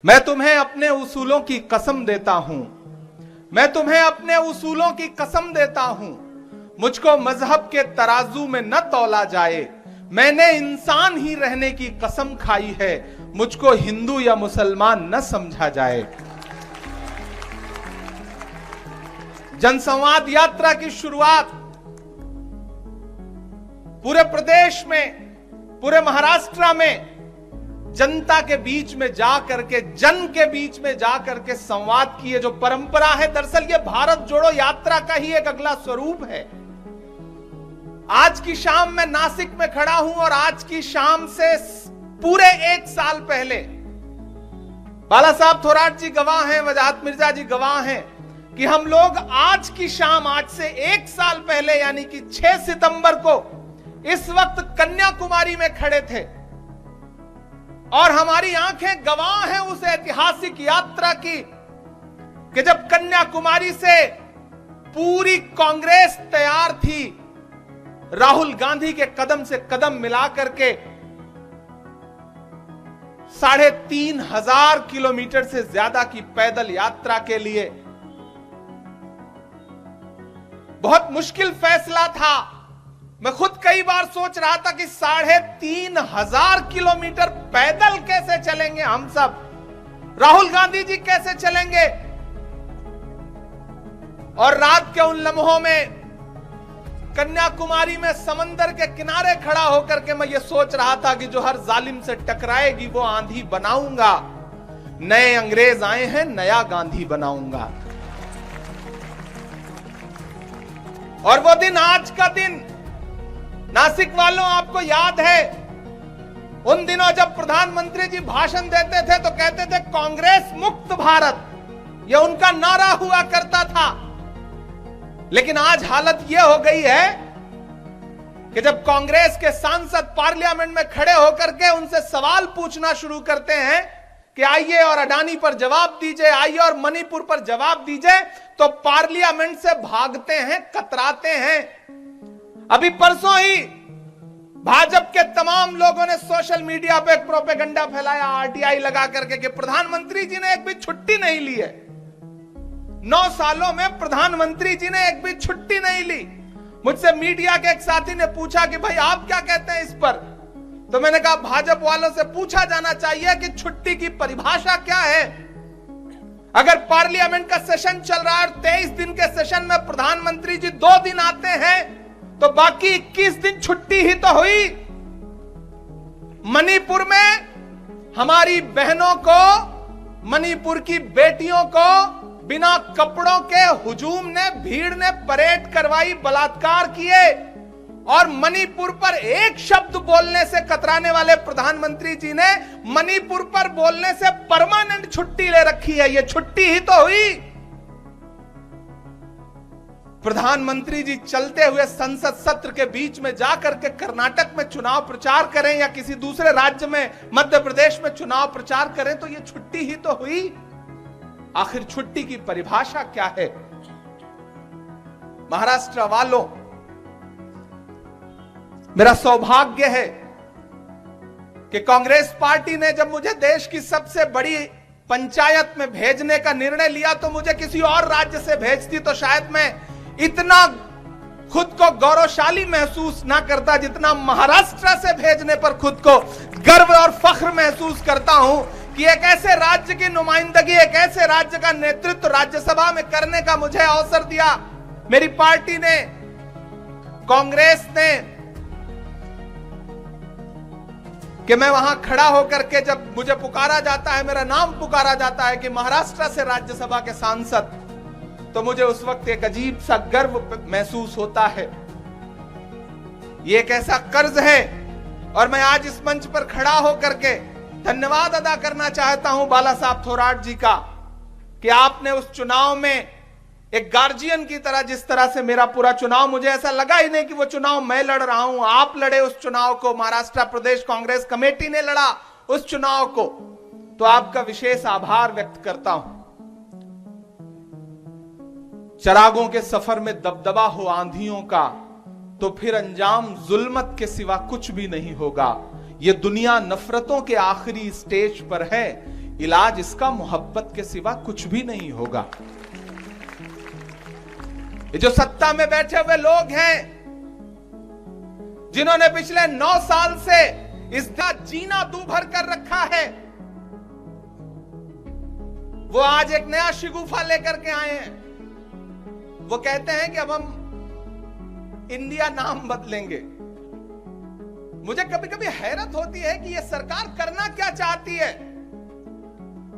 मैं तुम्हें अपने उसूलों की कसम देता हूं, मैं तुम्हें अपने उसूलों की कसम देता हूं। मुझको मजहब के तराजू में न तौला जाए, मैंने इंसान ही रहने की कसम खाई है। मुझको हिंदू या मुसलमान न समझा जाए। जनसंवाद यात्रा की शुरुआत पूरे प्रदेश में, पूरे महाराष्ट्र में जनता के बीच में जा करके, जन के बीच में जा करके संवाद की ये जो परंपरा है, दरअसल ये भारत जोड़ो यात्रा का ही एक अगला स्वरूप है। आज की शाम मैं नासिक में खड़ा हूं और आज की शाम से पूरे एक साल पहले बाला साहब थोराट जी गवाह हैं, वजाहत मिर्जा जी गवाह हैं कि हम लोग आज की शाम, आज से एक साल पहले यानी कि 6 सितंबर को इस वक्त कन्याकुमारी में खड़े थे और हमारी आंखें गवाह हैं उस ऐतिहासिक यात्रा की कि जब कन्याकुमारी से पूरी कांग्रेस तैयार थी राहुल गांधी के कदम से कदम मिला करके 3,500 किलोमीटर से ज्यादा की पैदल यात्रा के लिए। बहुत मुश्किल फैसला था। मैं खुद कई बार सोच रहा था कि 3,500 किलोमीटर पैदल कैसे चलेंगे हम सब, राहुल गांधी जी कैसे चलेंगे। और रात के उन लम्हों में कन्याकुमारी में समंदर के किनारे खड़ा होकर के मैं ये सोच रहा था कि जो हर जालिम से टकराएगी वो आंधी बनाऊंगा। नए अंग्रेज आए हैं, नया गांधी बनाऊंगा। और वो दिन, आज का दिन, नासिक वालों आपको याद है उन दिनों जब प्रधानमंत्री जी भाषण देते थे तो कहते थे कांग्रेस मुक्त भारत, यह उनका नारा हुआ करता था। लेकिन आज हालत यह हो गई है कि जब कांग्रेस के सांसद पार्लियामेंट में खड़े होकर के उनसे सवाल पूछना शुरू करते हैं कि आइए और अडानी पर जवाब दीजिए, आइए और मणिपुर पर जवाब दीजिए, तो पार्लियामेंट से भागते हैं, कतराते हैं। अभी परसों ही भाजपा के तमाम लोगों ने सोशल मीडिया पे एक प्रोपेगेंडा फैलाया आरटीआई लगा करके कि प्रधानमंत्री जी ने एक भी छुट्टी नहीं ली है। 9 सालों में प्रधानमंत्री जी ने एक भी छुट्टी नहीं ली। मुझसे मीडिया के एक साथी ने पूछा कि भाई आप क्या कहते हैं इस पर, तो मैंने कहा भाजपा वालों से पूछा जाना चाहिए कि छुट्टी की परिभाषा क्या है। अगर पार्लियामेंट का सेशन चल रहा है और 23 दिन के सेशन में प्रधानमंत्री जी 2 दिन आते हैं तो बाकी 21 दिन छुट्टी ही तो हुई। मणिपुर में हमारी बहनों को, मणिपुर की बेटियों को बिना कपड़ों के हुजूम ने, भीड़ ने परेड करवाई, बलात्कार किए और मणिपुर पर एक शब्द बोलने से कतराने वाले प्रधानमंत्री जी ने मणिपुर पर बोलने से परमानेंट छुट्टी ले रखी है। यह छुट्टी ही तो हुई। प्रधानमंत्री जी चलते हुए संसद सत्र के बीच में जाकर के कर्नाटक में चुनाव प्रचार करें या किसी दूसरे राज्य में, मध्य प्रदेश में चुनाव प्रचार करें, तो यह छुट्टी ही तो हुई। आखिर छुट्टी की परिभाषा क्या है? महाराष्ट्र वालों, मेरा सौभाग्य है कि कांग्रेस पार्टी ने जब मुझे देश की सबसे बड़ी पंचायत में भेजने का निर्णय लिया तो मुझे किसी और राज्य से भेजती तो शायद मैं इतना खुद को गौरवशाली महसूस ना करता जितना महाराष्ट्र से भेजने पर खुद को गर्व और फख्र महसूस करता हूं कि एक ऐसे राज्य की नुमाइंदगी, एक ऐसे राज्य का नेतृत्व राज्यसभा में करने का मुझे अवसर दिया मेरी पार्टी ने, कांग्रेस ने, कि मैं वहां खड़ा होकर के जब मुझे पुकारा जाता है, मेरा नाम पुकारा जाता है कि महाराष्ट्र से राज्यसभा के सांसद, तो मुझे उस वक्त एक अजीब सा गर्व महसूस होता है। ये एक ऐसा कर्ज है और मैं आज इस मंच पर खड़ा होकर के धन्यवाद अदा करना चाहता हूं बाला साहब थोराट जी का कि आपने उस चुनाव में एक गार्जियन की तरह, जिस तरह से मेरा पूरा चुनाव, मुझे ऐसा लगा ही नहीं कि वो चुनाव मैं लड़ रहा हूं, आप लड़े उस चुनाव को, महाराष्ट्र प्रदेश कांग्रेस कमेटी ने लड़ा उस चुनाव को, तो आपका विशेष आभार व्यक्त करता हूं। चरागों के सफर में दबदबा हो आंधियों का, तो फिर अंजाम जुल्मत के सिवा कुछ भी नहीं होगा। ये दुनिया नफरतों के आखिरी स्टेज पर है, इलाज इसका मोहब्बत के सिवा कुछ भी नहीं होगा। ये जो सत्ता में बैठे हुए लोग हैं, जिन्होंने पिछले 9 साल से इसका जीना दूभर कर रखा है, वो आज एक नया शिगुफा लेकर के आए हैं। वो कहते हैं कि अब हम इंडिया नाम बदलेंगे। मुझे कभी कभी हैरत होती है कि ये सरकार करना क्या चाहती है।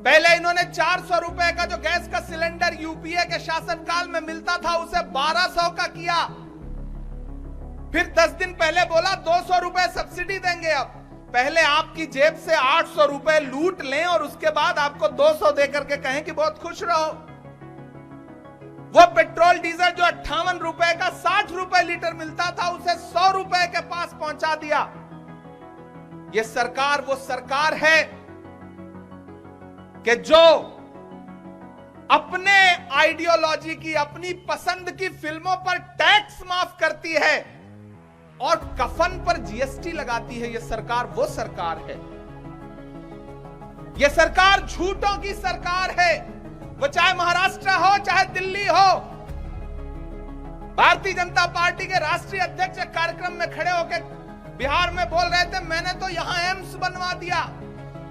पहले इन्होंने 400 रुपए का जो गैस का सिलेंडर यूपीए के शासनकाल में मिलता था उसे 1200 का किया। फिर 10 दिन पहले बोला 200 रुपए सब्सिडी देंगे। अब पहले आपकी जेब से 800 रुपए लूट लें और उसके बाद आपको 200 देकर के कहें कि बहुत खुश रहो। वो पेट्रोल डीजल जो 58 रुपए का 60 रुपए लीटर मिलता था उसे 100 रुपए के पास पहुंचा दिया। ये सरकार वो सरकार है कि जो अपने आइडियोलॉजी की, अपनी पसंद की फिल्मों पर टैक्स माफ करती है और कफन पर जीएसटी लगाती है। यह सरकार वो सरकार है। यह सरकार झूठों की सरकार है। वो चाहे महाराष्ट्र हो चाहे दिल्ली हो। भारतीय जनता पार्टी के राष्ट्रीय अध्यक्ष कार्यक्रम में खड़े होकर बिहार में बोल रहे थे, मैंने तो यहां एम्स बनवा दिया,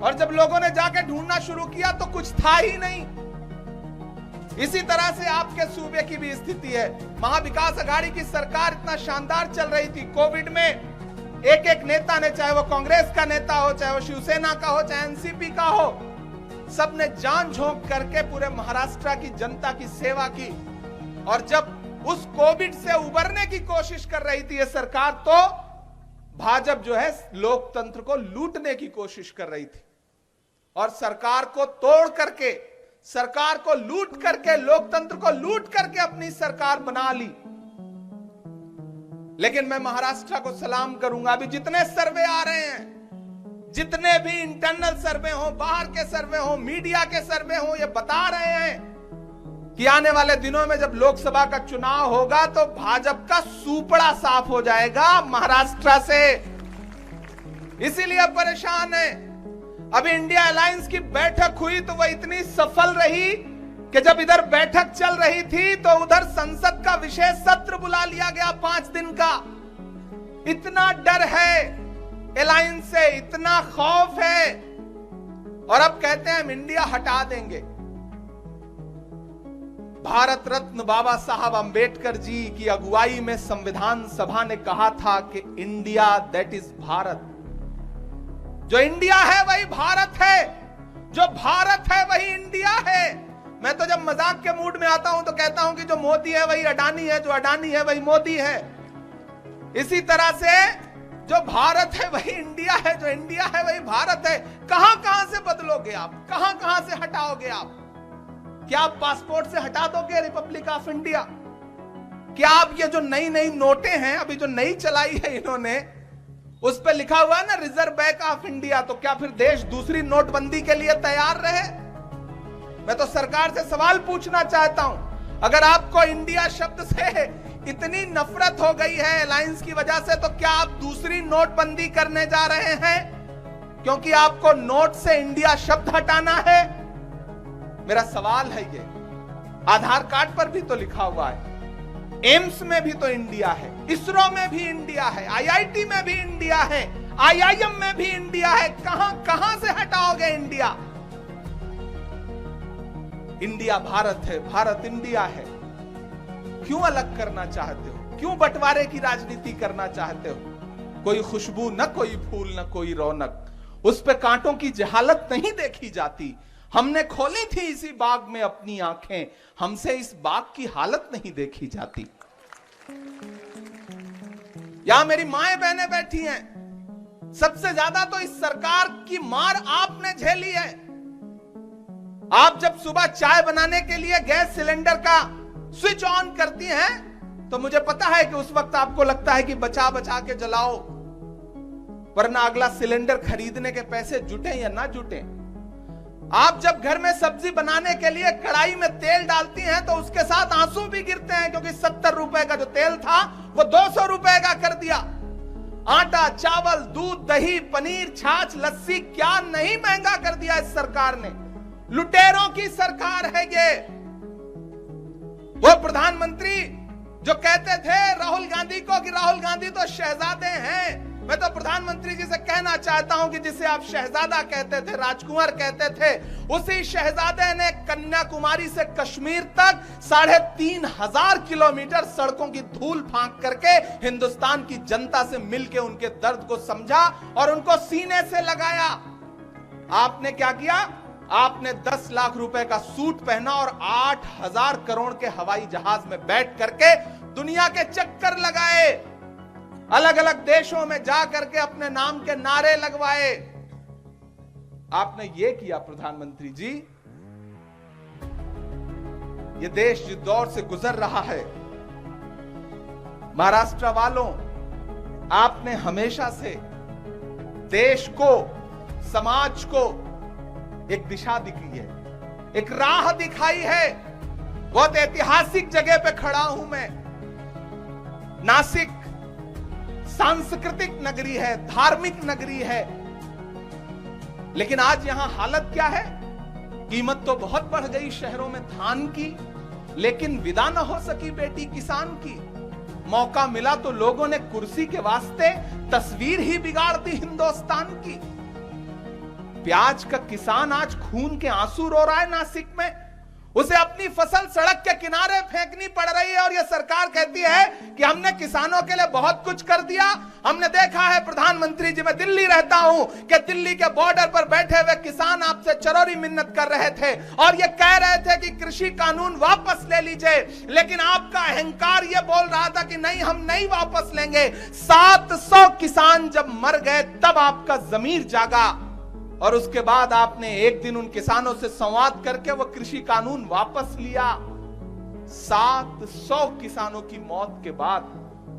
और जब लोगों ने जाके ढूंढना शुरू किया तो कुछ था ही नहीं। इसी तरह से आपके सूबे की भी स्थिति है। महाविकास अघाड़ी की सरकार इतना शानदार चल रही थी। कोविड में एक एक नेता ने, चाहे वो कांग्रेस का नेता हो, चाहे वो शिवसेना का हो, चाहे एनसीपी का हो, सबने जान झोंक करके पूरे महाराष्ट्र की जनता की सेवा की। और जब उस कोविड से उबरने की कोशिश कर रही थी ये सरकार, तो भाजपा जो है लोकतंत्र को लूटने की कोशिश कर रही थी और सरकार को तोड़ करके, सरकार को लूट करके, लोकतंत्र को लूट करके अपनी सरकार बना ली। लेकिन मैं महाराष्ट्र को सलाम करूंगा। अभी जितने सर्वे आ रहे हैं, जितने भी इंटरनल सर्वे हो, बाहर के सर्वे हो, मीडिया के सर्वे हो, ये बता रहे हैं कि आने वाले दिनों में जब लोकसभा का चुनाव होगा तो भाजपा का सूपड़ा साफ हो जाएगा महाराष्ट्र से। इसीलिए परेशान है। अभी इंडिया अलायंस की बैठक हुई तो वह इतनी सफल रही कि जब इधर बैठक चल रही थी तो उधर संसद का विशेष सत्र बुला लिया गया 5 दिन का। इतना डर है अलायंस से, इतना खौफ है, और अब कहते हैं हम इंडिया हटा देंगे। भारत रत्न बाबा साहब अंबेडकर जी की अगुवाई में संविधान सभा ने कहा था कि इंडिया दैट इज भारत। जो इंडिया है वही भारत है, जो भारत है वही इंडिया है। मैं तो जब मजाक के मूड में आता हूं तो कहता हूं कि जो मोदी है वही अडानी है, जो अडानी है वही मोदी है। इसी तरह से जो भारत है वही इंडिया है, जो इंडिया है वही भारत है। कहां कहां से बदलोगे आप, कहां कहां से हटाओगे आप? क्या आप पासपोर्ट से हटा दोगे रिपब्लिक ऑफ इंडिया? क्या आप ये जो नई नई नोटें हैं, अभी जो नई चलाई है इन्होंने, उस पर लिखा हुआ है ना रिजर्व बैंक ऑफ इंडिया, तो क्या फिर देश दूसरी नोटबंदी के लिए तैयार रहे? मैं तो सरकार से सवाल पूछना चाहता हूं, अगर आपको इंडिया शब्द से इतनी नफरत हो गई है अलायंस की वजह से, तो क्या आप दूसरी नोटबंदी करने जा रहे हैं क्योंकि आपको नोट से इंडिया शब्द हटाना है? मेरा सवाल है ये। आधार कार्ड पर भी तो लिखा हुआ है, एम्स में भी तो इंडिया है, इसरो में भी इंडिया है, आईआईटी में भी इंडिया है, आईआईएम में भी इंडिया है। कहां कहां से हटाओगे इंडिया? इंडिया भारत है, भारत इंडिया है। क्यों अलग करना चाहते हो? क्यों बंटवारे की राजनीति करना चाहते हो? कोई खुशबू न, कोई फूल न, कोई रौनक, उस पे कांटों की जहालत नहीं देखी जाती। हमने खोली थी इसी बाग में अपनी आंखें, हमसे इस बाग की हालत नहीं देखी जाती। यहां मेरी माएं बहनें बैठी हैं, सबसे ज्यादा तो इस सरकार की मार आपने झेली है। आप जब सुबह चाय बनाने के लिए गैस सिलेंडर का स्विच ऑन करती हैं तो मुझे पता है कि उस वक्त आपको लगता है कि बचा बचा के जलाओ, वरना अगला सिलेंडर खरीदने के पैसे जुटे या ना जुटे। आप जब घर में सब्जी बनाने के लिए कढ़ाई में तेल डालती हैं तो उसके साथ आंसू भी गिरते हैं, क्योंकि 70 रुपए का जो तेल था वो 200 रुपए का कर दिया। आटा, चावल, दूध, दही, पनीर, छाछ, लस्सी क्या नहीं महंगा कर दिया इस सरकार ने। लुटेरों की सरकार है ये। वो प्रधानमंत्री जो कहते थे राहुल गांधी को कि राहुल गांधी तो शहजादे हैं, मैं तो प्रधानमंत्री जी से कहना चाहता हूं कि जिसे आप शहजादा कहते थे, राजकुमार कहते थे, उसी शहजादे ने कन्याकुमारी से कश्मीर तक 3,500 किलोमीटर सड़कों की धूल फांक करके हिंदुस्तान की जनता से मिलकर उनके दर्द को समझा और उनको सीने से लगाया। आपने क्या किया? आपने 10 लाख रुपए का सूट पहना और 8,000 करोड़ के हवाई जहाज में बैठ करके दुनिया के चक्कर लगाए, अलग अलग देशों में जा करके अपने नाम के नारे लगवाए। आपने ये किया प्रधानमंत्री जी। ये देश जिस दौर से गुजर रहा है, महाराष्ट्र वालों, आपने हमेशा से देश को, समाज को एक दिशा दिखाई है, एक राह दिखाई है। बहुत ऐतिहासिक जगह पे खड़ा हूं मैं। नासिक सांस्कृतिक नगरी है, धार्मिक नगरी है, लेकिन आज यहां हालत क्या है? कीमत तो बहुत बढ़ गई शहरों में धान की, लेकिन विदा न हो सकी बेटी किसान की। मौका मिला तो लोगों ने कुर्सी के वास्ते तस्वीर ही बिगाड़ दी हिंदुस्तान की। प्याज का किसान आज खून के आंसू रो रहा है नासिक में। उसे अपनी फसल सड़क के किनारे फेंकनी पड़ रही है और यह सरकार कहती है कि हमने किसानों के लिए बहुत कुछ कर दिया। हमने देखा है प्रधानमंत्री जी, मैं दिल्ली रहता हूं, कि दिल्ली के बॉर्डर पर बैठे हुए किसान आपसे चरौरी मिन्नत कर रहे थे और ये कह रहे थे कि कृषि कानून वापस ले लीजिए, लेकिन आपका अहंकार ये बोल रहा था कि नहीं, हम नहीं वापस लेंगे। 700 किसान जब मर गए तब आपका ज़मीर जागा और उसके बाद आपने एक दिन उन किसानों से संवाद करके वो कृषि कानून वापस लिया। 700 किसानों की मौत के बाद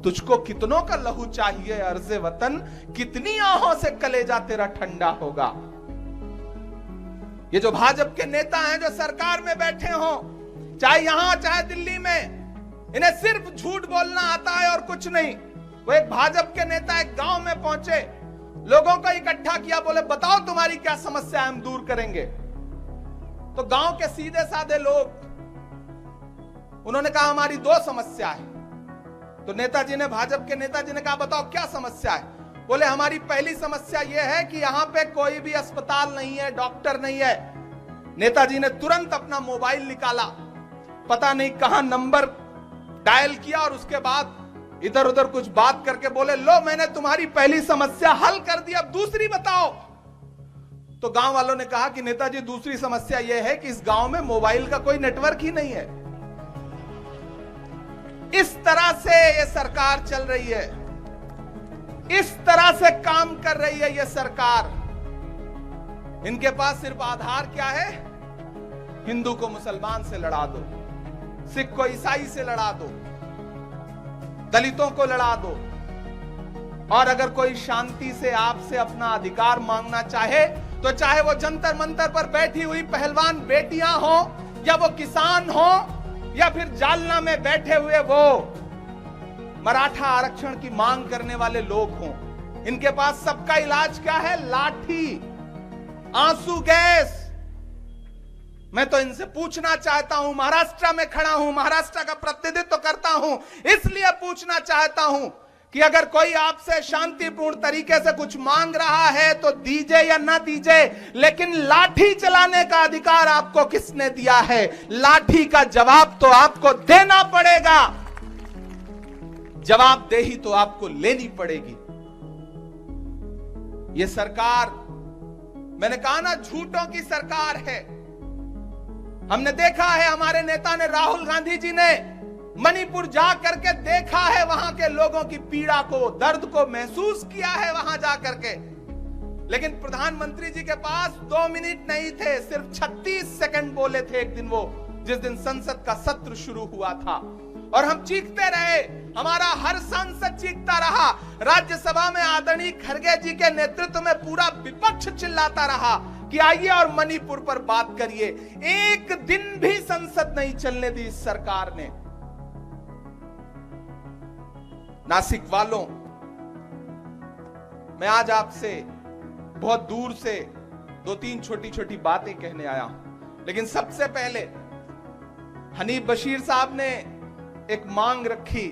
तुझको कितनों का लहू चाहिए अर्ज़े वतन, कितनी आहों से कलेजा तेरा ठंडा होगा। ये जो भाजपा के नेता हैं जो सरकार में बैठे हों, चाहे यहां चाहे दिल्ली में, इन्हें सिर्फ झूठ बोलना आता है और कुछ नहीं। वो एक भाजपा के नेता एक गांव में पहुंचे, लोगों को इकट्ठा किया, बोले बताओ तुम्हारी क्या समस्या है, हम दूर करेंगे। तो गांव के सीधे साधे लोग, उन्होंने कहा हमारी 2 समस्या है। तो नेताजी ने, भाजपा के नेताजी ने कहा बताओ क्या समस्या है। बोले हमारी पहली समस्या यह है कि यहां पे कोई भी अस्पताल नहीं है, डॉक्टर नहीं है। नेताजी ने तुरंत अपना मोबाइल निकाला, पता नहीं कहां नंबर डायल किया और उसके बाद इधर उधर कुछ बात करके बोले लो मैंने तुम्हारी पहली समस्या हल कर दी, अब दूसरी बताओ। तो गांव वालों ने कहा कि नेताजी दूसरी समस्या यह है कि इस गांव में मोबाइल का कोई नेटवर्क ही नहीं है। इस तरह से यह सरकार चल रही है, इस तरह से काम कर रही है यह सरकार। इनके पास सिर्फ आधार क्या है? हिंदू को मुसलमान से लड़ा दो, सिख को ईसाई से लड़ा दो, दलितों को लड़ा दो, और अगर कोई शांति से आपसे अपना अधिकार मांगना चाहे तो चाहे वो जंतर मंतर पर बैठी हुई पहलवान बेटियां हो, या वो किसान हो, या फिर जालना में बैठे हुए वो मराठा आरक्षण की मांग करने वाले लोग हों, इनके पास सबका इलाज क्या है? लाठी, आंसू गैस। मैं तो इनसे पूछना चाहता हूं, महाराष्ट्र में खड़ा हूं, महाराष्ट्र का प्रतिनिधित्व करता हूं, इसलिए पूछना चाहता हूं कि अगर कोई आपसे शांतिपूर्ण तरीके से कुछ मांग रहा है तो दीजिए या ना दीजिए, लेकिन लाठी चलाने का अधिकार आपको किसने दिया है? लाठी का जवाब तो आपको देना पड़ेगा, जवाबदेही तो आपको लेनी पड़ेगी। यह सरकार, मैंने कहा ना, झूठों की सरकार है। हमने देखा है, हमारे नेता ने, राहुल गांधी जी ने मणिपुर जा करके देखा है, वहां के लोगों की पीड़ा को, दर्द को महसूस किया है वहां जा करके। लेकिन प्रधानमंत्री जी के पास 2 मिनट नहीं थे, सिर्फ 36 सेकंड बोले थे एक दिन, वो जिस दिन संसद का सत्र शुरू हुआ था, और हम चीखते रहे, हमारा हर सांसद चीखता रहा। राज्यसभा में आदरणीय खड़गे जी के नेतृत्व में पूरा विपक्ष चिल्लाता रहा कि आइए और मणिपुर पर बात करिए। एक दिन भी संसद नहीं चलने दी इस सरकार ने। नासिक वालों, मैं आज आपसे बहुत दूर से दो तीन छोटी छोटी बातें कहने आया हूं। लेकिन सबसे पहले हनीफ बशीर साहब ने एक मांग रखी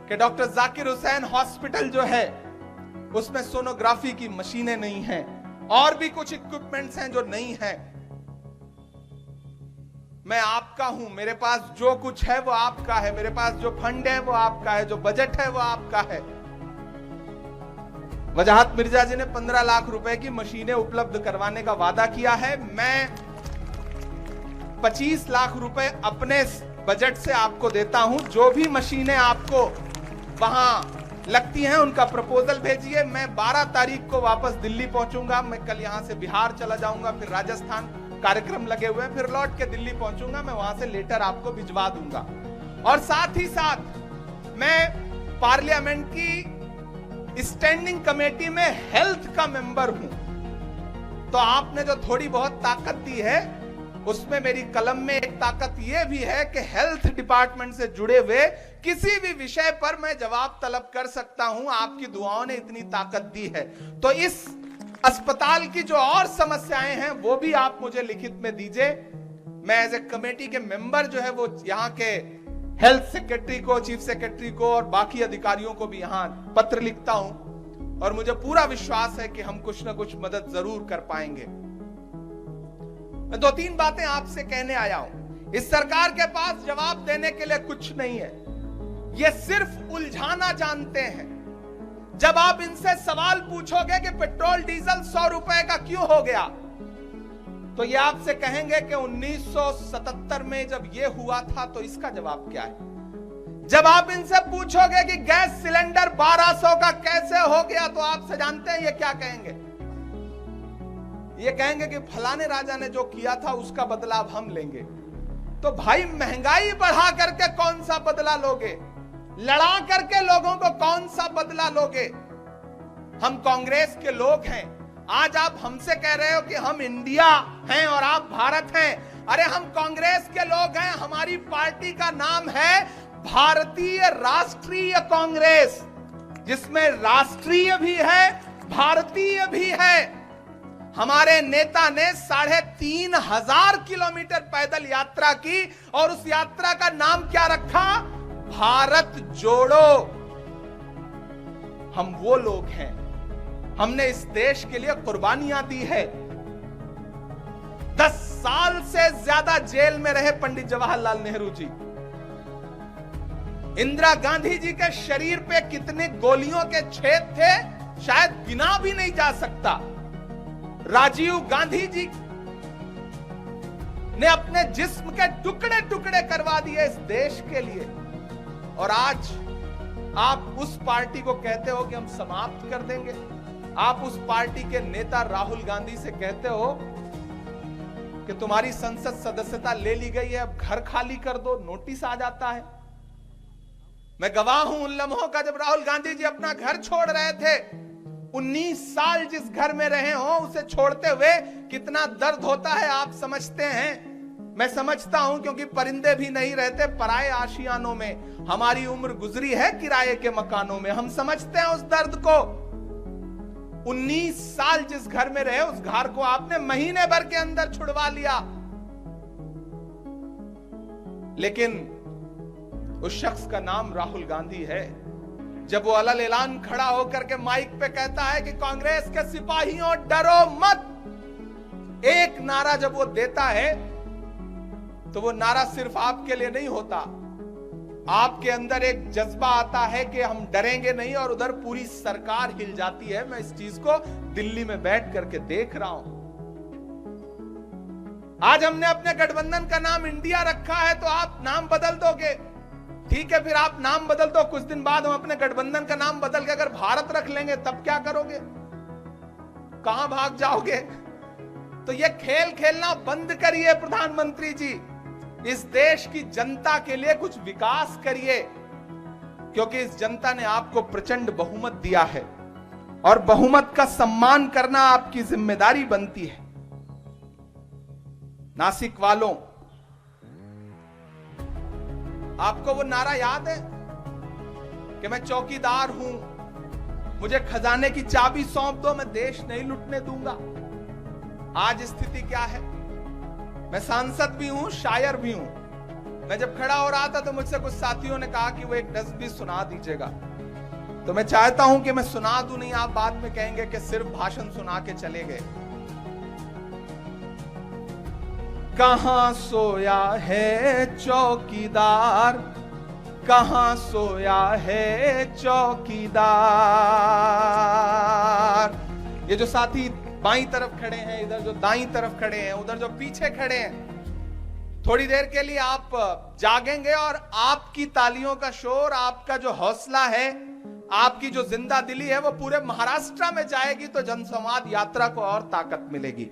कि डॉक्टर जाकिर हुसैन हॉस्पिटल जो है उसमें सोनोग्राफी की मशीनें नहीं हैं और भी कुछ इक्विपमेंट्स हैं जो नहीं है। मैं आपका हूं, मेरे पास जो कुछ है वो आपका है, मेरे पास जो फंड है वो आपका है, जो बजट है वो आपका है। वजाहत मिर्जा जी ने 15 लाख रुपए की मशीनें उपलब्ध करवाने का वादा किया है। मैं 25 लाख रुपए अपने बजट से आपको देता हूं। जो भी मशीनें आपको वहां लगती हैं उनका प्रपोजल भेजिए। मैं 12 तारीख को वापस दिल्ली पहुंचूंगा। मैं कल यहां से बिहार चला जाऊंगा, फिर राजस्थान कार्यक्रम लगे हुए हैं, फिर लौट के दिल्ली पहुंचूंगा। मैं वहां से लेटर आपको भिजवा दूंगा। और साथ ही साथ मैं पार्लियामेंट की स्टैंडिंग कमेटी में हेल्थ का मेंबर हूं। तो आपने जो थोड़ी बहुत ताकत दी है उसमें मेरी कलम में एक ताकत यह भी है कि हेल्थ डिपार्टमेंट से जुड़े हुए किसी भी विषय पर मैं जवाब तलब कर सकता हूं। आपकी दुआओं ने इतनी ताकत दी है। तो इस अस्पताल की जो और समस्याएं हैं वो भी आप मुझे लिखित में दीजिए। मैं एज ए कमेटी के मेंबर जो है वो यहाँ के हेल्थ सेक्रेटरी को, चीफ सेक्रेटरी को और बाकी अधिकारियों को भी यहाँ पत्र लिखता हूं और मुझे पूरा विश्वास है कि हम कुछ ना कुछ मदद जरूर कर पाएंगे। मैं 2-3 बातें आपसे कहने आया हूं। इस सरकार के पास जवाब देने के लिए कुछ नहीं है, ये सिर्फ उलझाना जानते हैं। जब आप इनसे सवाल पूछोगे कि पेट्रोल डीजल 100 रुपए का क्यों हो गया, तो ये आपसे कहेंगे कि 1977 में जब ये हुआ था, तो इसका जवाब क्या है। जब आप इनसे पूछोगे कि गैस सिलेंडर 1200 का कैसे हो गया, तो आपसे जानते हैं ये क्या कहेंगे। ये कहेंगे कि फलाने राजा ने जो किया था उसका बदला अब हम लेंगे। तो भाई महंगाई बढ़ा करके कौन सा बदला लोगे, लड़ा करके लोगों को कौन सा बदला लोगे। हम कांग्रेस के लोग हैं। आज आप हमसे कह रहे हो कि हम इंडिया हैं और आप भारत हैं। अरे हम कांग्रेस के लोग हैं। हमारी पार्टी का नाम है भारतीय राष्ट्रीय कांग्रेस, जिसमें राष्ट्रीय भी है, भारतीय भी है। हमारे नेता ने 3,500 किलोमीटर पैदल यात्रा की और उस यात्रा का नाम क्या रखा, भारत जोड़ो। हम वो लोग हैं, हमने इस देश के लिए कुर्बानियां दी है। 10 साल से ज्यादा जेल में रहे पंडित जवाहरलाल नेहरू जी। इंदिरा गांधी जी के शरीर पे कितने गोलियों के छेद थे शायद गिना भी नहीं जा सकता। राजीव गांधी जी ने अपने जिस्म के टुकड़े टुकड़े करवा दिए इस देश के लिए, और आज आप उस पार्टी को कहते हो कि हम समाप्त कर देंगे। आप उस पार्टी के नेता राहुल गांधी से कहते हो कि तुम्हारी संसद सदस्यता ले ली गई है, अब घर खाली कर दो, नोटिस आ जाता है। मैं गवाह हूं उन लम्हों का जब राहुल गांधी जी अपना घर छोड़ रहे थे। 19 साल जिस घर में रहे हो उसे छोड़ते हुए कितना दर्द होता है आप समझते हैं। मैं समझता हूं, क्योंकि परिंदे भी नहीं रहते पराये आशियानों में। हमारी उम्र गुजरी है किराए के मकानों में, हम समझते हैं उस दर्द को। 19 साल जिस घर में रहे उस घर को आपने महीने भर के अंदर छुड़वा लिया। लेकिन उस शख्स का नाम राहुल गांधी है। जब वो अलल ऐलान खड़ा होकर के माइक पे कहता है कि कांग्रेस के सिपाहियों डरो मत, एक नारा जब वो देता है तो वो नारा सिर्फ आपके लिए नहीं होता। आपके अंदर एक जज्बा आता है कि हम डरेंगे नहीं, और उधर पूरी सरकार हिल जाती है। मैं इस चीज को दिल्ली में बैठ करके देख रहा हूं। आज हमने अपने गठबंधन का नाम इंडिया रखा है, तो आप नाम बदल दोगे, ठीक है, फिर आप नाम बदल दो। कुछ दिन बाद हम अपने गठबंधन का नाम बदल के अगर भारत रख लेंगे, तब क्या करोगे, कहां भाग जाओगे। तो ये खेल खेलना बंद करिए प्रधानमंत्री जी। इस देश की जनता के लिए कुछ विकास करिए, क्योंकि इस जनता ने आपको प्रचंड बहुमत दिया है और बहुमत का सम्मान करना आपकी जिम्मेदारी बनती है। नासिक वालों, आपको वो नारा याद है कि मैं चौकीदार हूं, मुझे खजाने की चाबी सौंप दो, मैं देश नहीं लुटने दूंगा। आज स्थिति क्या है? मैं सांसद भी हूं, शायर भी हूं। मैं जब खड़ा हो रहा था तो मुझसे कुछ साथियों ने कहा कि वो एक नज्म भी सुना दीजिएगा, तो मैं चाहता हूं कि मैं सुना दूं, नहीं आप बाद में कहेंगे कि सिर्फ भाषण सुना के चले गए। कहां सोया है चौकीदार, कहां सोया है चौकीदार। ये जो साथी बाईं तरफ खड़े हैं, इधर जो दाईं तरफ खड़े हैं, उधर जो पीछे खड़े हैं, थोड़ी देर के लिए आप जागेंगे और आपकी तालियों का शोर, आपका जो हौसला है, आपकी जो जिंदा दिली है, वो पूरे महाराष्ट्र में जाएगी तो जनसंवाद यात्रा को और ताकत मिलेगी।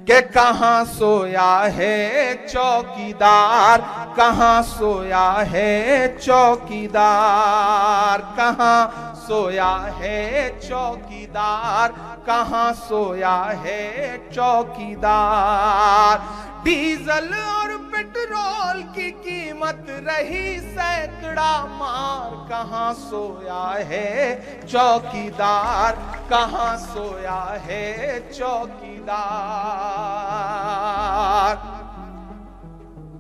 कि कहां सोया है चौकीदार, कहां सोया है चौकीदार, कहां सोया है चौकीदार, कहां सोया है चौकीदार। डीजल और पेट्रोल की कीमत रही सैकड़ा मार, कहां सोया है चौकीदार, कहां सोया है चौकीदार।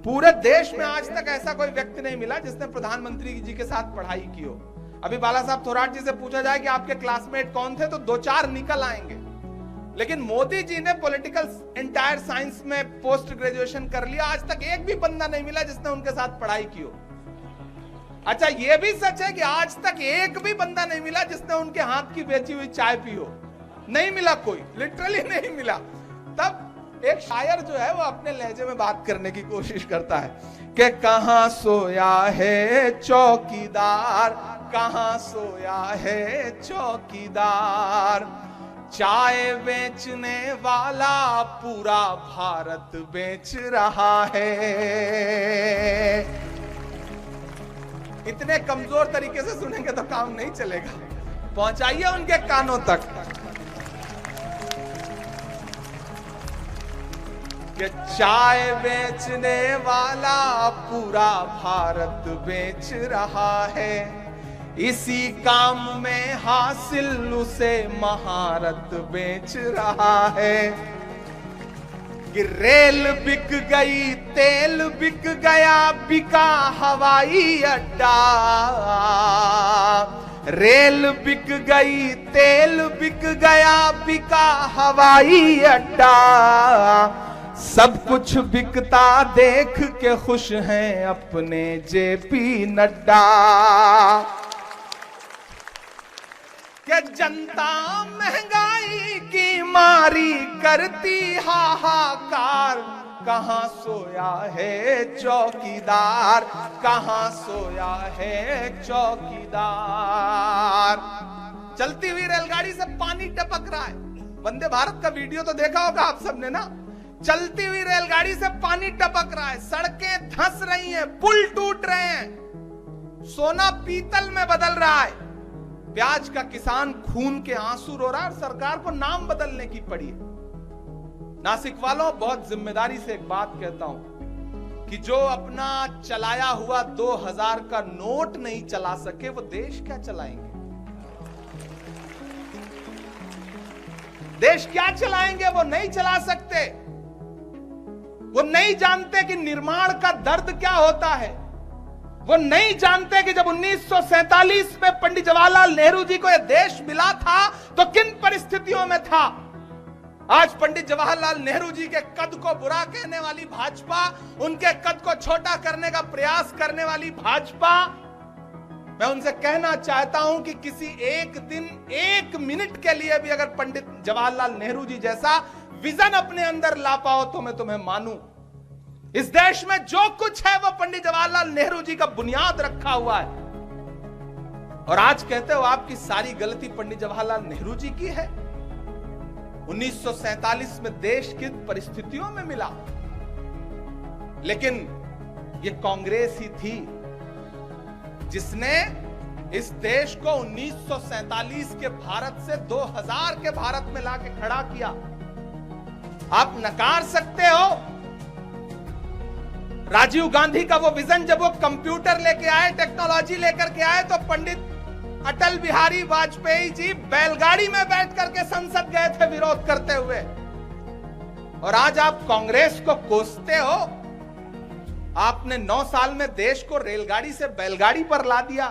पूरे देश में आज तक ऐसा कोई व्यक्ति नहीं मिला जिसने प्रधानमंत्री जी के साथ पढ़ाई की हो। अभी बाला साहब थोराट जी से पूछा जाए कि आपके क्लासमेट कौन थे, तो 2-4 निकल आएंगे। लेकिन मोदी जी ने पॉलिटिकल एंटायर साइंस में पोस्ट ग्रेजुएशन कर लिया, आज तक एक भी बंदा नहीं मिला जिसने उनके साथ पढ़ाई की हो। अच्छा, यह भी सच है कि आज तक एक भी बंदा नहीं मिला जिसने उनके हाथ की बेची हुई चाय पी हो। नहीं मिला कोई, लिटरली नहीं मिला। तब एक शायर जो है वो अपने लहजे में बात करने की कोशिश करता है कि कहां सोया है चौकीदार, कहां सोया है चौकीदार। चाय बेचने वाला पूरा भारत बेच रहा है। इतने कमजोर तरीके से सुनेंगे तो काम नहीं चलेगा, पहुंचाइए उनके कानों तक कि चाय बेचने वाला पूरा भारत बेच रहा है। इसी काम में हासिल उसे महारत बेच रहा है। कि रेल बिक गई, तेल बिक गया, बिका हवाई अड्डा। रेल बिक गई, तेल बिक गया, बिका हवाई अड्डा। सब कुछ बिकता देख के खुश हैं अपने जेपी नड्डा। कि जनता महंगाई की मारी करती हाहाकार, कहां सोया है चौकीदार, कहां सोया है चौकीदार। चलती हुई रेलगाड़ी से पानी टपक रहा है। वंदे भारत का वीडियो तो देखा होगा आप सबने ना। चलती हुई रेलगाड़ी से पानी टपक रहा है, सड़कें धंस रही हैं, पुल टूट रहे हैं, सोना पीतल में बदल रहा है। प्याज का किसान खून के आंसू रो रहा है और सरकार को नाम बदलने की पड़ी है। नासिक वालों, बहुत जिम्मेदारी से एक बात कहता हूं कि जो अपना चलाया हुआ 2000 का नोट नहीं चला सके वो देश क्या चलाएंगे? देश क्या चलाएंगे? वो नहीं चला सकते। वो नहीं जानते कि निर्माण का दर्द क्या होता है। वो नहीं जानते कि जब 1947 में पंडित जवाहरलाल नेहरू जी को यह देश मिला था तो किन परिस्थितियों में था। आज पंडित जवाहरलाल नेहरू जी के कद को बुरा कहने वाली भाजपा, उनके कद को छोटा करने का प्रयास करने वाली भाजपा, मैं उनसे कहना चाहता हूं कि किसी एक दिन, एक मिनट के लिए भी अगर पंडित जवाहरलाल नेहरू जी जैसा विजन अपने अंदर ला पाओ तो मैं तुम्हें मानूं। इस देश में जो कुछ है वो पंडित जवाहरलाल नेहरू जी का बुनियाद रखा हुआ है। और आज कहते हो आपकी सारी गलती पंडित जवाहरलाल नेहरू जी की है। 1947 में देश किन परिस्थितियों में मिला, लेकिन ये कांग्रेस ही थी जिसने इस देश को 1947 के भारत से 2000 के भारत में लाके खड़ा किया। आप नकार सकते हो राजीव गांधी का वो विजन, जब वो कंप्यूटर लेके आए, टेक्नोलॉजी लेकर के आए, तो पंडित अटल बिहारी वाजपेयी जी बैलगाड़ी में बैठ करके संसद गए थे विरोध करते हुए, और आज आप कांग्रेस को कोसते हो। आपने 9 साल में देश को रेलगाड़ी से बैलगाड़ी पर ला दिया।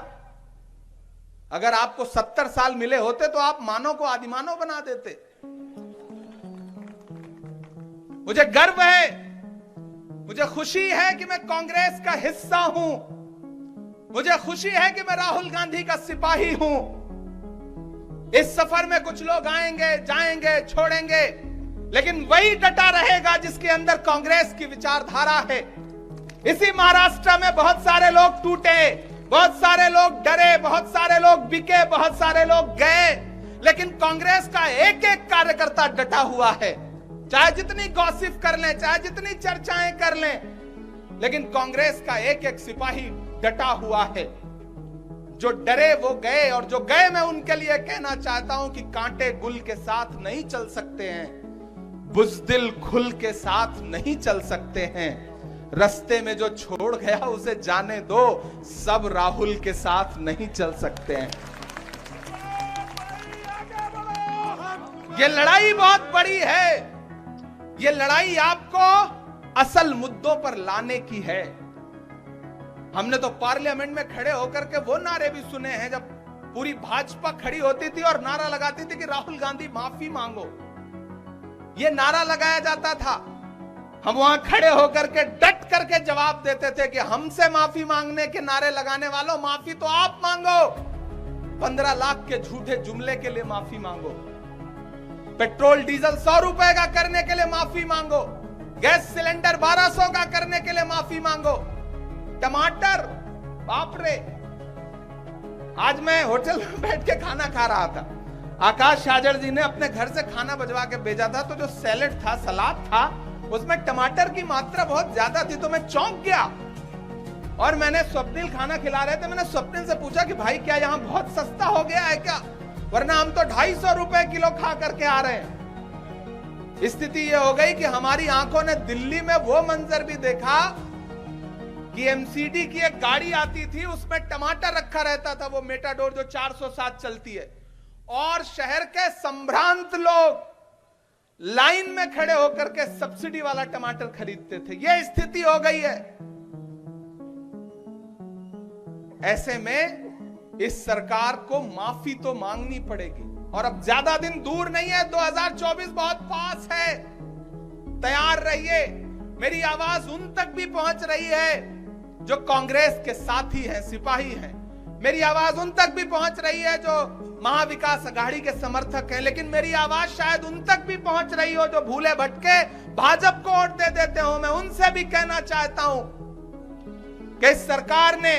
अगर आपको 70 साल मिले होते तो आप मानव को आदिमानव बना देते। मुझे गर्व है, मुझे खुशी है कि मैं कांग्रेस का हिस्सा हूं। मुझे खुशी है कि मैं राहुल गांधी का सिपाही हूं। इस सफर में कुछ लोग आएंगे, जाएंगे, छोड़ेंगे, लेकिन वही डटा रहेगा जिसके अंदर कांग्रेस की विचारधारा है। इसी महाराष्ट्र में बहुत सारे लोग टूटे, बहुत सारे लोग डरे, बहुत सारे लोग बिके, बहुत सारे लोग गए, लेकिन कांग्रेस का एक एक कार्यकर्ता डटा हुआ है। चाहे जितनी गॉसिप कर लें, चाहे जितनी चर्चाएं कर लें, लेकिन कांग्रेस का एक एक सिपाही डटा हुआ है। जो डरे वो गए, और जो गए मैं उनके लिए कहना चाहता हूं कि कांटे गुल के साथ नहीं चल सकते हैं, बुज़दिल खुल के साथ नहीं चल सकते हैं। रास्ते में जो छोड़ गया उसे जाने दो, सब राहुल के साथ नहीं चल सकते हैं। ये लड़ाई बहुत बड़ी है। ये लड़ाई आपको असल मुद्दों पर लाने की है। हमने तो पार्लियामेंट में खड़े होकर के वो नारे भी सुने हैं जब पूरी भाजपा खड़ी होती थी और नारा लगाती थी कि राहुल गांधी माफी मांगो। ये नारा लगाया जाता था। हम वहां खड़े होकर के डट करके जवाब देते थे कि हमसे माफी मांगने के नारे लगाने वालों, माफी तो आप मांगो। 15 लाख के झूठे जुमले के लिए माफी मांगो। पेट्रोल डीजल 100 रुपए का करने के लिए माफी मांगो। गैस सिलेंडर 1200 का करने के लिए माफी मांगो। टमाटर, बाप रे, आज मैं होटल में बैठ के खाना खा रहा था। आकाश शाजर जी ने अपने घर से खाना भिजवा के भेजा था, तो जो सैलेड था, सलाद था, उसमें टमाटर की मात्रा बहुत ज्यादा थी, तो मैं चौंक गया। और मैंने स्वप्निल खाना खिला रहे थे, मैंने स्वप्निल से पूछा कि भाई क्या यहाँ बहुत सस्ता हो गया है क्या, वरना हम तो 250 रुपए किलो खा करके आ रहे हैं। स्थिति ये हो गई कि हमारी आंखों ने दिल्ली में वो मंजर भी देखा कि एमसीडी की एक गाड़ी आती थी, उसमें टमाटर रखा रहता था, वो मेटाडोर जो 407 चलती है, और शहर के संभ्रांत लोग लाइन में खड़े होकर के सब्सिडी वाला टमाटर खरीदते थे। यह स्थिति हो गई है। ऐसे में इस सरकार को माफी तो मांगनी पड़ेगी, और अब ज्यादा दिन दूर नहीं है, 2024 बहुत पास है। तैयार रहिए। मेरी आवाज उन तक भी पहुंच रही है जो कांग्रेस के साथी हैं, सिपाही हैं। मेरी आवाज उन तक भी पहुंच रही है जो महाविकास अघाड़ी के समर्थक हैं, लेकिन मेरी आवाज शायद उन तक भी पहुंच रही हो जो भूले भटके भाजपा को वोट दे देते हो। मैं उनसे भी कहना चाहता हूं कि इस सरकार ने,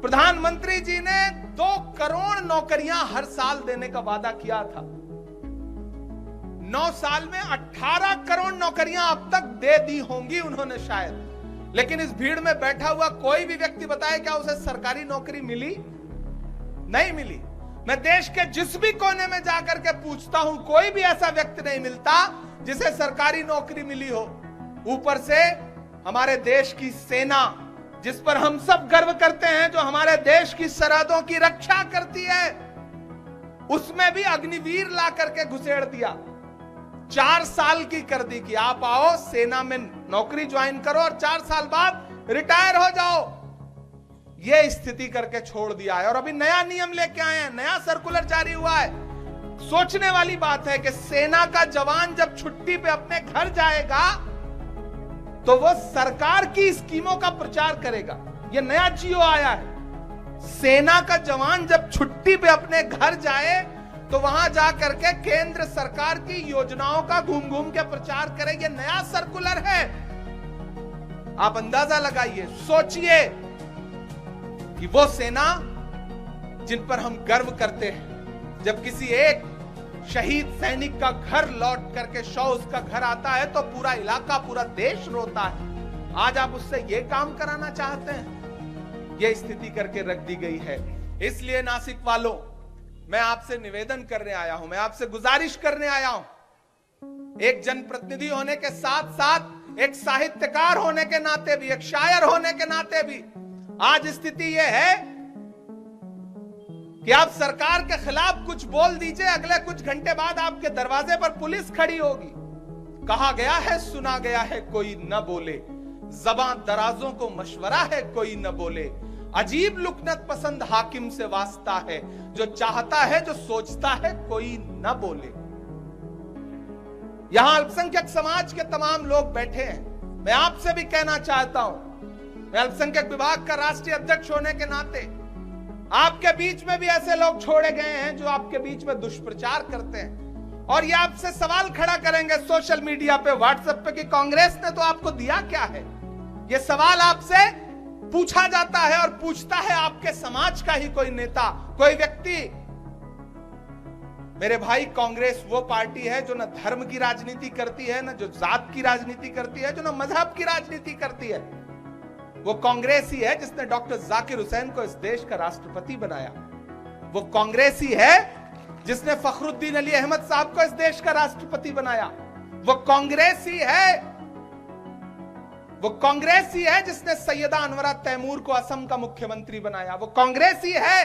प्रधानमंत्री जी ने 2 करोड़ नौकरियां हर साल देने का वादा किया था। 9 साल में 18 करोड़ नौकरियां अब तक दे दी होंगी उन्होंने शायद, लेकिन इस भीड़ में बैठा हुआ कोई भी व्यक्ति बताए क्या उसे सरकारी नौकरी मिली? नहीं मिली। मैं देश के जिस भी कोने में जाकर के पूछता हूं, कोई भी ऐसा व्यक्ति नहीं मिलता जिसे सरकारी नौकरी मिली हो। ऊपर से हमारे देश की सेना, जिस पर हम सब गर्व करते हैं, जो हमारे देश की सरहदों की रक्षा करती है, उसमें भी अग्निवीर ला करके घुसेड़ दिया। 4 साल की कर दी कि आप आओ सेना में नौकरी ज्वाइन करो और 4 साल बाद रिटायर हो जाओ। यह स्थिति करके छोड़ दिया है। और अभी नया नियम लेके आए हैं, नया सर्कुलर जारी हुआ है। सोचने वाली बात है कि सेना का जवान जब छुट्टी पे अपने घर जाएगा तो वो सरकार की स्कीमों का प्रचार करेगा। यह नया जियो आया है। सेना का जवान जब छुट्टी पे अपने घर जाए तो वहां जाकर के केंद्र सरकार की योजनाओं का घूम घूम के प्रचार करे। यह नया सर्कुलर है। आप अंदाजा लगाइए, सोचिए कि वो सेना जिन पर हम गर्व करते हैं, जब किसी एक शहीद सैनिक का घर लौट करके शव उसका घर आता है तो पूरा इलाका, पूरा देश रोता है। आज आप उससे ये काम कराना चाहते हैं? ये स्थिति करके रख दी गई है। इसलिए नासिक वालों, मैं आपसे निवेदन करने आया हूं, मैं आपसे गुजारिश करने आया हूं। एक जनप्रतिनिधि होने के साथ साथ एक साहित्यकार होने के नाते भी, एक शायर होने के नाते भी, आज स्थिति यह है कि आप सरकार के खिलाफ कुछ बोल दीजिए, अगले कुछ घंटे बाद आपके दरवाजे पर पुलिस खड़ी होगी। कहा गया है, सुना गया है, कोई न बोले, ज़बान दराजों को मशवरा है, कोई न बोले, अजीब लुकनत पसंद हाकिम से वास्ता है, जो चाहता है, जो सोचता है, कोई न बोले। यहां अल्पसंख्यक समाज के तमाम लोग बैठे हैं। मैं आपसे भी कहना चाहता हूं, मैं अल्पसंख्यक विभाग का राष्ट्रीय अध्यक्ष होने के नाते आपके बीच में भी ऐसे लोग छोड़े गए हैं जो आपके बीच में दुष्प्रचार करते हैं और ये आपसे सवाल खड़ा करेंगे सोशल मीडिया पे, व्हाट्सएप पे कि कांग्रेस ने तो आपको दिया क्या है। ये सवाल आपसे पूछा जाता है और पूछता है आपके समाज का ही कोई नेता, कोई व्यक्ति। मेरे भाई, कांग्रेस वो पार्टी है जो न धर्म की राजनीति करती है, न जो जात की राजनीति करती है, जो न मजहब की राजनीति करती है। वो कांग्रेस ही है जिसने डॉक्टर जाकिर हुसैन को इस देश का राष्ट्रपति बनाया। वो कांग्रेस ही है जिसने फखरुद्दीन अली अहमद साहब को इस देश का राष्ट्रपति बनाया। वो कांग्रेस ही है जिसने सैयदा अनवरा तैमूर को असम का मुख्यमंत्री बनाया। वो कांग्रेस ही है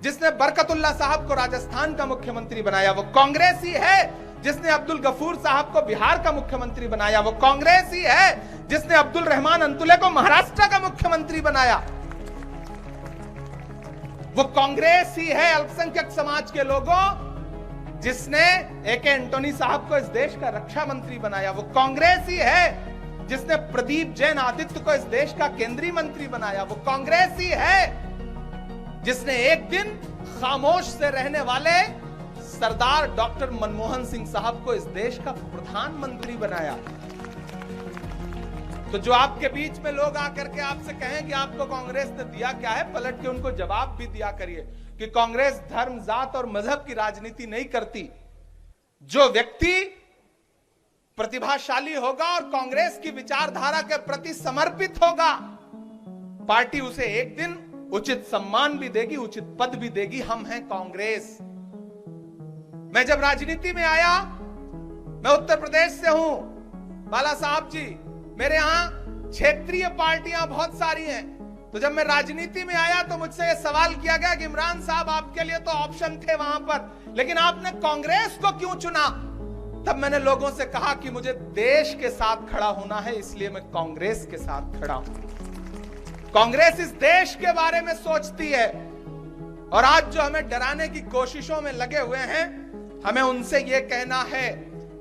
जिसने बरकतुल्लाह साहब को राजस्थान का मुख्यमंत्री बनाया। वो कांग्रेस ही है जिसने अब्दुल गफूर साहब को बिहार का मुख्यमंत्री बनाया। वो कांग्रेस ही है जिसने अब्दुल रहमान अंतुले को महाराष्ट्र का मुख्यमंत्री बनाया। वो कांग्रेस ही है अल्पसंख्यक समाज के लोगों जिसने ए.के. एंटोनी साहब को इस देश का रक्षा मंत्री बनाया। वो कांग्रेस ही है जिसने प्रदीप जैन आदित्य को इस देश का केंद्रीय मंत्री बनाया। वो कांग्रेस ही है जिसने एक दिन खामोश से रहने वाले सरदार डॉक्टर मनमोहन सिंह साहब को इस देश का प्रधानमंत्री बनाया। तो जो आपके बीच में लोग आकर के आपसे कहें कि आपको कांग्रेस ने दिया क्या है, पलट के उनको जवाब भी दिया करिए कि कांग्रेस धर्म, जात और मजहब की राजनीति नहीं करती। जो व्यक्ति प्रतिभाशाली होगा और कांग्रेस की विचारधारा के प्रति समर्पित होगा, पार्टी उसे एक दिन उचित सम्मान भी देगी, उचित पद भी देगी। हम हैं कांग्रेस। मैं जब राजनीति में आया, मैं उत्तर प्रदेश से हूं, बाला साहब जी, मेरे यहां क्षेत्रीय पार्टियां बहुत सारी हैं। तो जब मैं राजनीति में आया तो मुझसे यह सवाल किया गया कि इमरान साहब, आपके लिए तो ऑप्शन थे वहां पर, लेकिन आपने कांग्रेस को क्यों चुना? तब मैंने लोगों से कहा कि मुझे देश के साथ खड़ा होना है, इसलिए मैं कांग्रेस के साथ खड़ा हूं। कांग्रेस इस देश के बारे में सोचती है और आज जो हमें डराने की कोशिशों में लगे हुए हैं, हमें उनसे यह कहना है।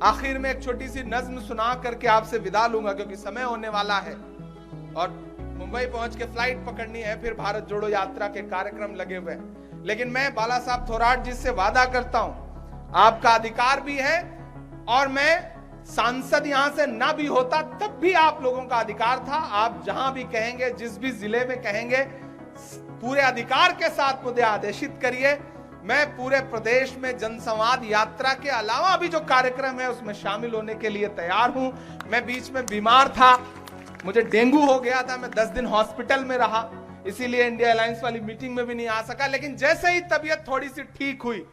आखिर में एक छोटी सी नज्म सुना करके आपसे विदा लूंगा क्योंकि समय होने वाला है और मुंबई पहुंच के फ्लाइट पकड़नी है, फिर भारत जोड़ो यात्रा के कार्यक्रम लगे हुए हैं। लेकिन मैं बाला साहब थोराट जी से वादा करता हूं, आपका अधिकार भी है और मैं सांसद यहां से ना भी होता तब भी आप लोगों का अधिकार था। आप जहां भी कहेंगे, जिस भी जिले में कहेंगे, पूरे अधिकार के साथ मुझे आदेशित करिए। मैं पूरे प्रदेश में जनसंवाद यात्रा के अलावा भी जो कार्यक्रम है उसमें शामिल होने के लिए तैयार हूं। मैं बीच में बीमार था, मुझे डेंगू हो गया था, मैं 10 दिन हॉस्पिटल में रहा, इसीलिए इंडिया अलायंस वाली मीटिंग में भी नहीं आ सका। लेकिन जैसे ही तबीयत थोड़ी सी ठीक हुई,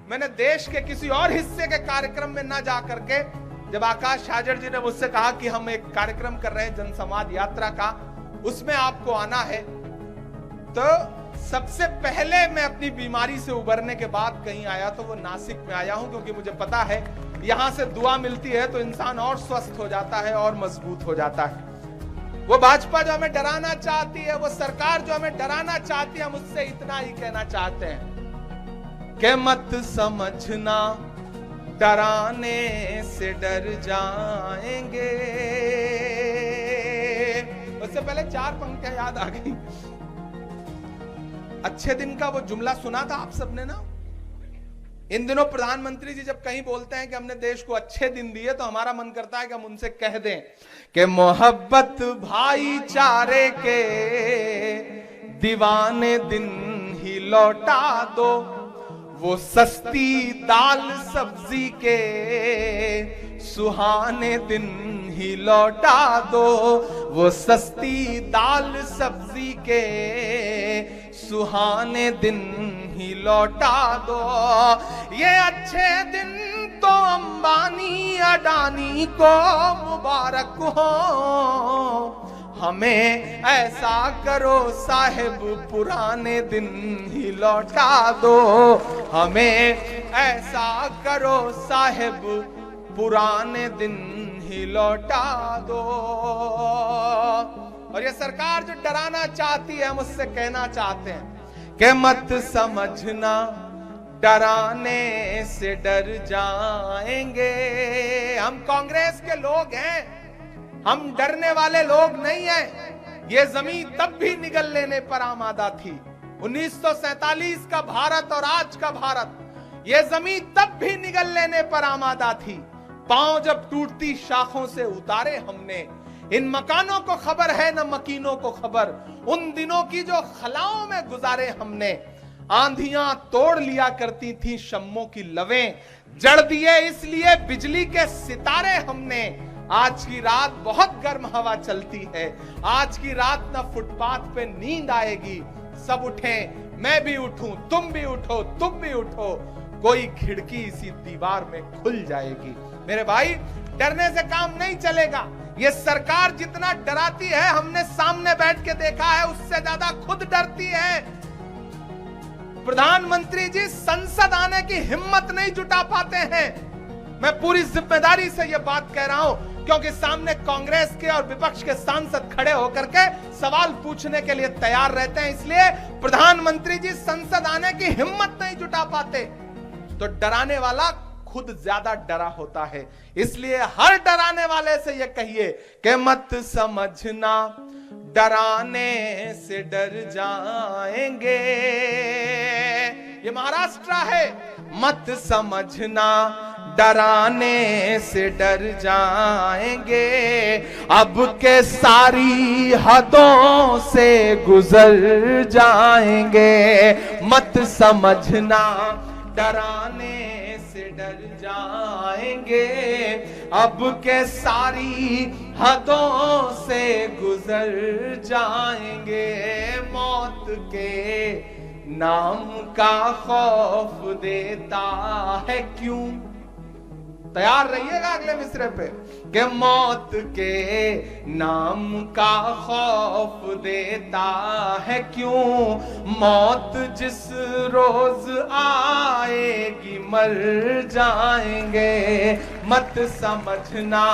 मैंने देश के किसी और हिस्से के कार्यक्रम में ना जा करके, जब आकाश हाजर जी ने मुझसे कहा कि हम एक कार्यक्रम कर रहे हैं जनसंवाद यात्रा का, उसमें आपको आना है, तो सबसे पहले मैं अपनी बीमारी से उबरने के बाद कहीं आया तो वो नासिक में आया हूं, क्योंकि मुझे पता है यहां से दुआ मिलती है तो इंसान और स्वस्थ हो जाता है और मजबूत हो जाता है। वो भाजपा जो हमें डराना चाहती है, वो सरकार जो हमें डराना चाहती है, हम उससे इतना ही कहना चाहते हैं कि मत समझना डराने से डर जाएंगे। उससे पहले 4 पंक्तियां याद आ गई। अच्छे दिन का वो जुमला सुना था आप सबने ना। इन दिनों प्रधानमंत्री जी जब कहीं बोलते हैं कि हमने देश को अच्छे दिन दिए, तो हमारा मन करता है कि हम उनसे कह दें कि मोहब्बत भाईचारे के दीवाने दिन ही लौटा दो, वो सस्ती दाल सब्जी के सुहाने दिन ही लौटा दो, वो सस्ती दाल सब्जी के सुहाने दिन ही लौटा दो। ये अच्छे दिन तो अंबानी अडानी को मुबारक हो, हमें ऐसा करो साहिब पुराने दिन ही लौटा दो, हमें ऐसा करो साहिब पुराने दिन ही लौटा दो। और ये सरकार जो डराना चाहती है, हम उससे कहना चाहते हैं कि मत समझना डराने से डर जाएंगे। हम कांग्रेस के लोग हैं, हम डरने वाले लोग नहीं हैं। ये जमीन तब भी निगल लेने पर आमादा थी, 1947 का भारत और आज का भारत, ये जमीन तब भी निगल लेने पर आमादा थी। पांव जब टूटती शाखों से उतारे हमने, इन मकानों को खबर है न मकीनों को खबर, उन दिनों की जो खलाओं में गुजारे हमने। आंधियां तोड़ लिया करती थी शम्मों की लवें, जड़ दिए इसलिए बिजली के सितारे हमने। आज की रात बहुत गर्म हवा चलती है, आज की रात न फुटपाथ पे नींद आएगी। सब उठें, मैं भी उठूं, तुम भी उठो, तुम भी उठो, कोई खिड़की इसी दीवार में खुल जाएगी। मेरे भाई, डरने से काम नहीं चलेगा। ये सरकार जितना डराती है, हमने सामने बैठ के देखा है, उससे ज्यादा खुद डरती है। प्रधानमंत्री जी संसद आने की हिम्मत नहीं जुटा पाते हैं। मैं पूरी जिम्मेदारी से यह बात कह रहा हूं, क्योंकि सामने कांग्रेस के और विपक्ष के सांसद खड़े होकर के सवाल पूछने के लिए तैयार रहते हैं, इसलिए प्रधानमंत्री जी संसद आने की हिम्मत नहीं जुटा पाते। तो डराने वाला खुद ज्यादा डरा होता है, इसलिए हर डराने वाले से यह कहिए कि मत समझना डराने से डर जाएंगे। ये महाराष्ट्र है, मत समझना डराने से डर जाएंगे, अब के सारी हदों से गुजर जाएंगे। मत समझना डराने से डर जाएंगे, अब के सारी हदों से गुजर जाएंगे। मौत के नाम का खौफ देता है क्यों? तैयार रहिएगा अगले मिसरे पे कि मौत के नाम का खौफ देता है क्यों? मौत जिस रोज आएगी मर जाएंगे। मत समझना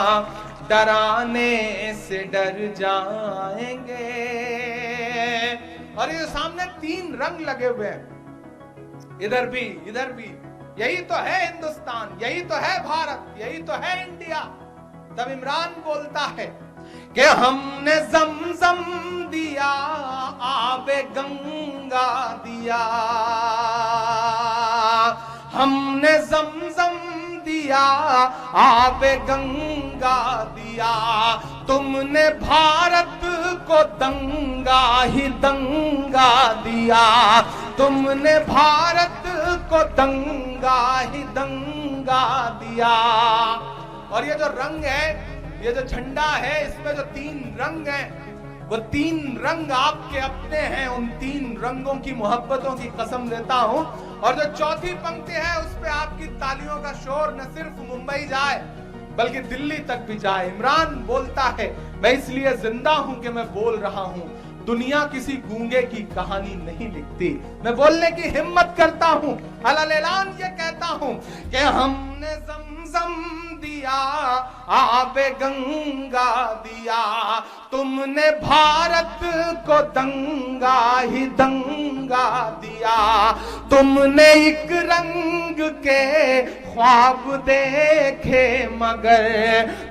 डराने से डर जाएंगे। और ये सामने 3 रंग लगे हुए हैं, इधर भी इधर भी। यही तो है हिंदुस्तान, यही तो है भारत, यही तो है इंडिया। तब इमरान बोलता है कि हमने ज़मज़म दिया, आबे गंगा दिया, हमने ज़मज़म दिया, आबे गंगा दिया, तुमने भारत को दंगा ही दंगा दिया, तुमने भारत को दंगा ही दंगा दिया। और ये जो रंग है, ये जो झंडा है, इसमें जो 3 रंग हैं, वो 3 रंग आपके अपने हैं। उन 3 रंगों की मोहब्बतों की कसम देता हूं। और जो चौथी पंक्ति है, उस पे आपकी तालियों का शोर न सिर्फ मुंबई जाए बल्कि दिल्ली तक भी जाए। इमरान बोलता है, मैं इसलिए जिंदा हूं कि मैं बोल रहा हूं। दुनिया किसी गूंगे की कहानी नहीं लिखती, मैं बोलने की हिम्मत करता हूं। अलल ऐलान ये कहता हूं कि हमने ज़मज़म दिया, आबे गंगा दिया, तुमने भारत को दंगा ही दंगा दिया, तुमने एक रंग के ख्वाब देखे मगर,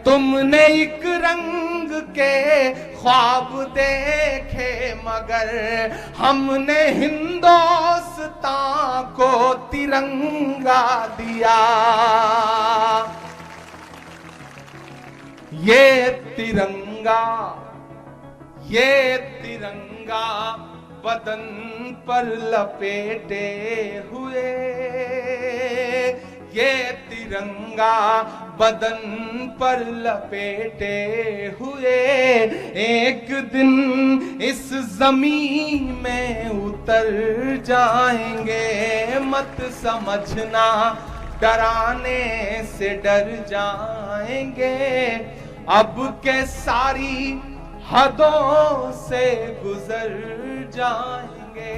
तुमने एक रंग के ख्वाब देखे मगर, हमने हिंदुस्तान को तिरंगा दिया। ये तिरंगा बदन पर लपेटे हुए, ये तिरंगा बदन पर लपेटे हुए, एक दिन इस जमीन में उतर जाएंगे। मत समझना डराने से डर जाएंगे, अब के सारी हदों से गुजर जाएंगे।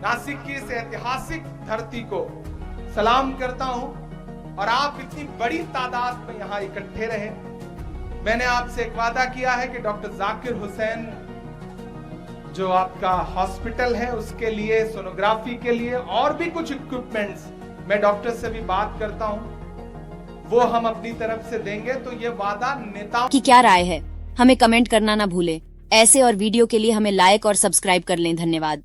नासिक की इस ऐतिहासिक धरती को सलाम करता हूं और आप इतनी बड़ी तादाद में यहां इकट्ठे रहे। मैंने आपसे एक वादा किया है कि डॉक्टर जाकिर हुसैन जो आपका हॉस्पिटल है उसके लिए, सोनोग्राफी के लिए और भी कुछ इक्विपमेंट्स मैं डॉक्टर से भी बात करता हूं, वो हम अपनी तरफ से देंगे। तो ये वादा नेताओं की क्या राय है हमें कमेंट करना ना भूलें। ऐसे और वीडियो के लिए हमें लाइक और सब्सक्राइब कर लें। धन्यवाद।